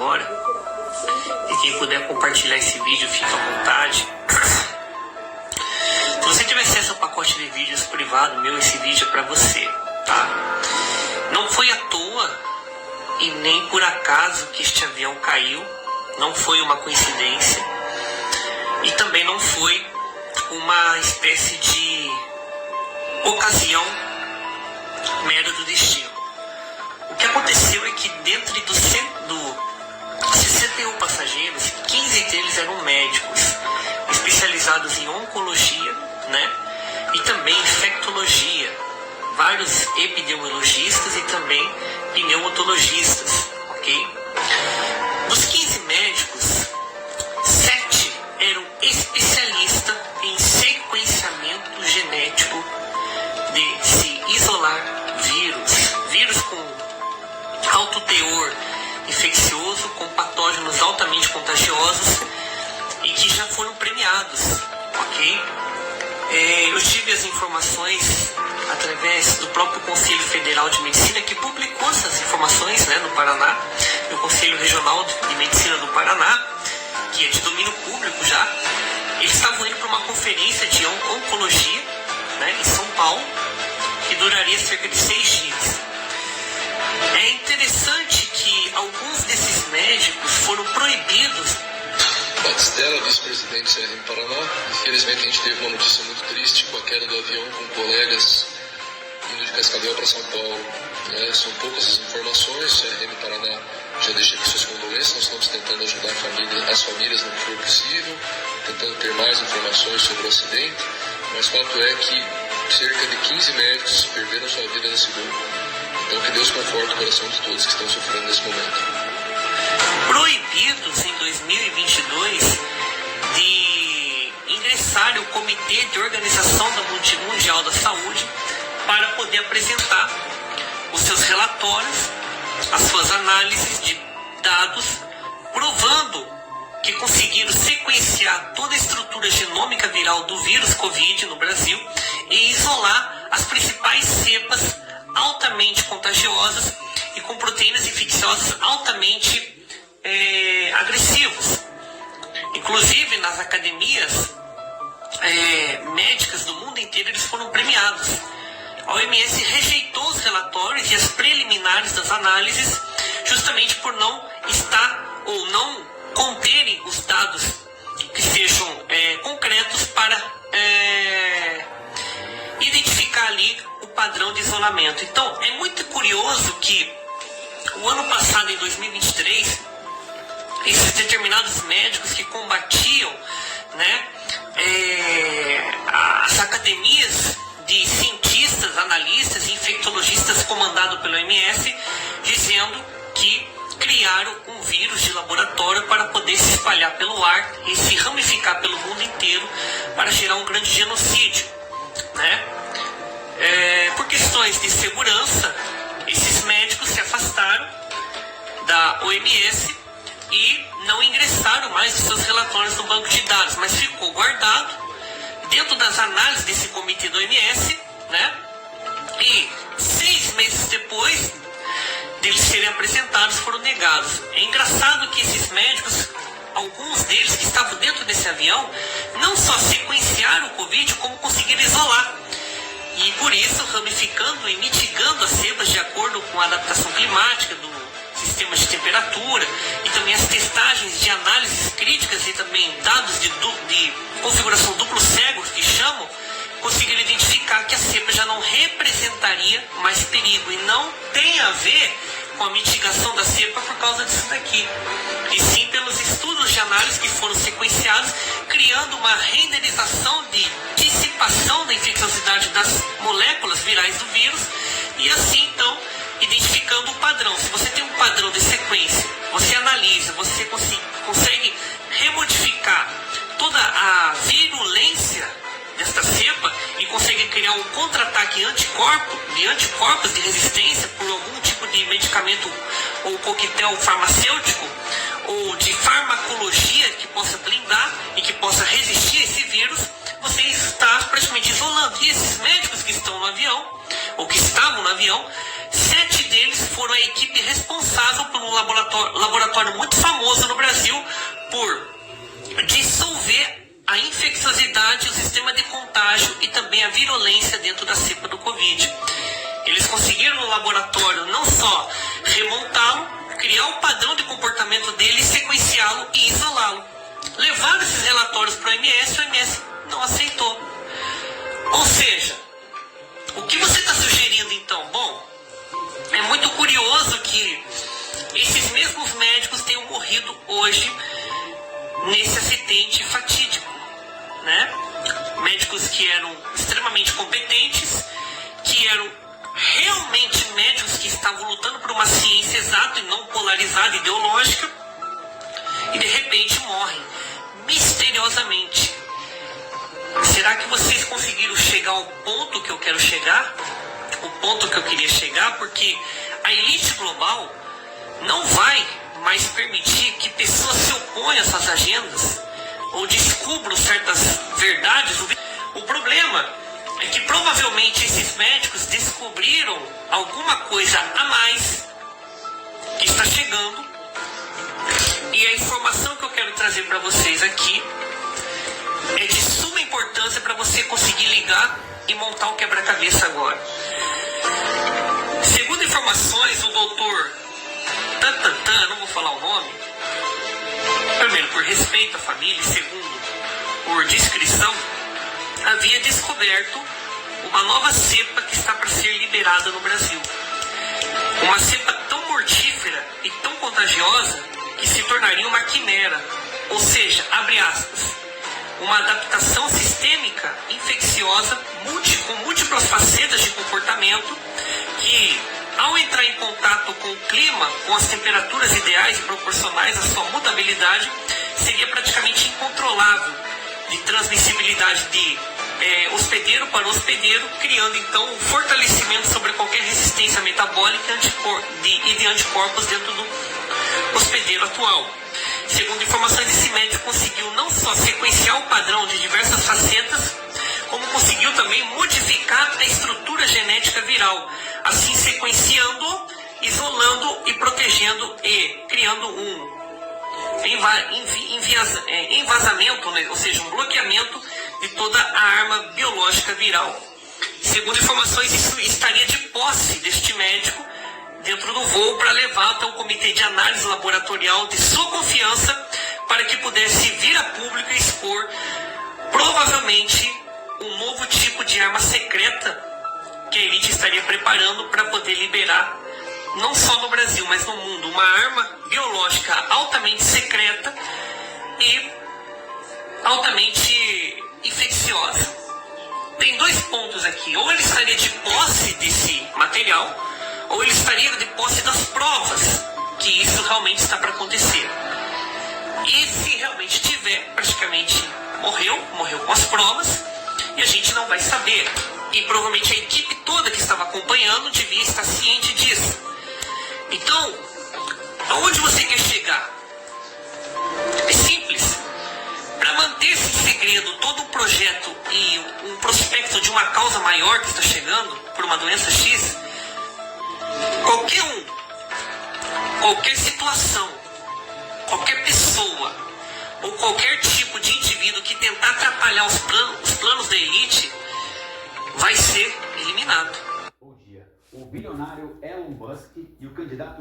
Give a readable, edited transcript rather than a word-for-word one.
agora. E quem puder compartilhar esse vídeo, fica à vontade. Se você tiver acesso ao pacote de vídeos privado meu, esse vídeo é para você, tá? Não foi à toa e nem por acaso que este avião caiu. Não foi uma coincidência. E também não foi uma espécie de ocasião mera do destino. O que aconteceu é que dentro dos 61 passageiros, 15 deles eram médicos especializados em oncologia, né? E também infectologia, vários epidemiologistas e também pneumologistas, ok? Dos 15 médicos, 7 eram especialistas em sequenciamento genético de se isolar vírus com alto teor infeccioso, com patógenos altamente contagiosos e que já foram premiados, ok? Eu tive as informações através do próprio Conselho Federal de Medicina, que publicou essas informações, né, no Paraná, no Conselho Regional de Medicina do Paraná, que é de domínio público já. Eles estavam indo para uma conferência de oncologia, né, em São Paulo, que duraria cerca de 6 dias. É interessante que alguns desses médicos foram proibidos. Batistella, vice-presidente do CRM Paraná. Infelizmente a gente teve uma notícia muito triste com a queda do avião com colegas indo de Cascavel para São Paulo. São poucas as informações, o CRM Paraná já deixa aqui suas condolências. Nós estamos tentando ajudar as famílias no que for possível, tentando ter mais informações sobre o acidente, mas o fato é que cerca de 15 médicos perderam sua vida nesse voo. Então que Deus conforte o coração de todos que estão sofrendo nesse momento. Proibidos em 2022 de ingressar ao Comitê de Organização Mundial da Saúde para poder apresentar os seus relatórios, as suas análises de dados, provando que conseguiram sequenciar toda a estrutura genômica viral do vírus Covid no Brasil e isolar as principais cepas altamente contagiosas e com proteínas infecciosas altamente agressivas. Inclusive nas academias médicas do mundo inteiro eles foram premiados. A OMS rejeitou os relatórios e as preliminares das análises justamente por não estar ou não conterem os dados que sejam concretos para identificar ali o padrão de isolamento. Então é muito curioso que o ano passado, em 2023, esses determinados médicos que combatiam, né, as academias de cientistas, analistas e infectologistas comandado pelo OMS, dizendo que criaram um vírus de laboratório para poder se espalhar pelo ar e se ramificar pelo mundo inteiro para gerar um grande genocídio, né? Por questões de segurança, esses médicos se afastaram da OMS e não ingressaram mais os seus relatórios no banco de dados, mas ficou guardado dentro das análises desse comitê do OMS, né? E 6 meses depois deles serem apresentados, foram negados. É engraçado que esses médicos, alguns deles que estavam dentro desse avião, não só sequenciaram o Covid, como conseguiram isolar. E por isso, ramificando e mitigando as cepas de acordo com a adaptação climática do sistema de temperatura e também as testagens de análises críticas e também dados de configuração duplo cego, que chamam, conseguiram identificar que a cepa já não representaria mais perigo e não tem a ver com a mitigação da cepa por causa disso daqui, e sim pelos estudos de análise que foram sequenciados, criando uma renderização de dissipação da infecciosidade das moléculas virais do vírus e assim então identificando o padrão. Se você tem um padrão de sequência, você analisa, você consegue remodificar toda a virulência desta cepa e consegue criar um contra-ataque de anticorpos de resistência por algum tipo de medicamento ou coquetel farmacêutico ou de farmacologia que possa blindar e que possa resistir a esse vírus, você está praticamente isolando. E esses médicos que estão no avião, ou que estavam no avião, 7 deles foram a equipe responsável responsável por um laboratório muito famoso no Brasil por dissolver a infecciosidade, o sistema de contágio e também a virulência dentro da cepa do Covid. Eles conseguiram no laboratório não só remontá-lo, criar o padrão de comportamento dele, sequenciá-lo e isolá-lo. Levaram esses relatórios para o OMS não aceitou. Ou seja, o que você está sugerindo então? Bom, é muito curioso que esses mesmos médicos tenham morrido hoje nesse acidente fatídico, né? Médicos que eram extremamente competentes, que eram realmente médicos que estavam lutando por uma ciência exata e não polarizada, ideológica, e de repente morrem misteriosamente. Será que vocês conseguiram chegar ao ponto que eu quero chegar? O ponto que eu queria chegar, porque a elite global não vai mais permitir que pessoas se oponham a essas agendas ou descubram certas verdades. O problema é que provavelmente esses médicos descobriram alguma coisa a mais que está chegando, e a informação que eu quero trazer para vocês aqui é de suma importância para você conseguir ligar e montar o quebra-cabeça agora. Segundo informações, o doutor não vou falar o nome, primeiro por respeito à família, e segundo por discrição, havia descoberto uma nova cepa que está para ser liberada no Brasil. Uma cepa tão mortífera e tão contagiosa que se tornaria uma quimera, ou seja, abre aspas, uma adaptação sistêmica infecciosa com múltiplas facetas de comportamento que, ao entrar em contato com o clima, com as temperaturas ideais e proporcionais à sua mutabilidade, seria praticamente incontrolável de transmissibilidade de hospedeiro para hospedeiro, criando então um fortalecimento sobre qualquer resistência metabólica e de anticorpos dentro do hospedeiro atual. Segundo informações, esse médico conseguiu não só sequenciar o padrão de diversas facetas, como conseguiu também modificar a estrutura genética viral, assim sequenciando, isolando e protegendo e criando um envasamento, né? Ou seja, um bloqueamento de toda a arma biológica viral. Segundo informações, isso estaria de posse deste médico dentro do voo para levar até um comitê de análise laboratorial de sua confiança para que pudesse vir a público e expor provavelmente um novo tipo de arma secreta que a elite estaria preparando para poder liberar não só no Brasil, mas no mundo, uma arma biológica altamente secreta e altamente infecciosa. Tem dois pontos aqui: ou ele estaria de posse desse material, ou ele estaria de posse das provas que isso realmente está para acontecer. E se realmente tiver, praticamente morreu com as provas, e a gente não vai saber. E provavelmente a equipe toda que estava acompanhando devia estar ciente disso. Então, aonde você quer chegar? É simples. Para manter-se em segredo todo um projeto e um prospecto de uma causa maior que está chegando por uma doença X, qualquer situação, qualquer pessoa ou qualquer tipo de indivíduo que tentar atrapalhar os planos da elite vai ser eliminado. Bom dia. O bilionário Elon Musk e o candidato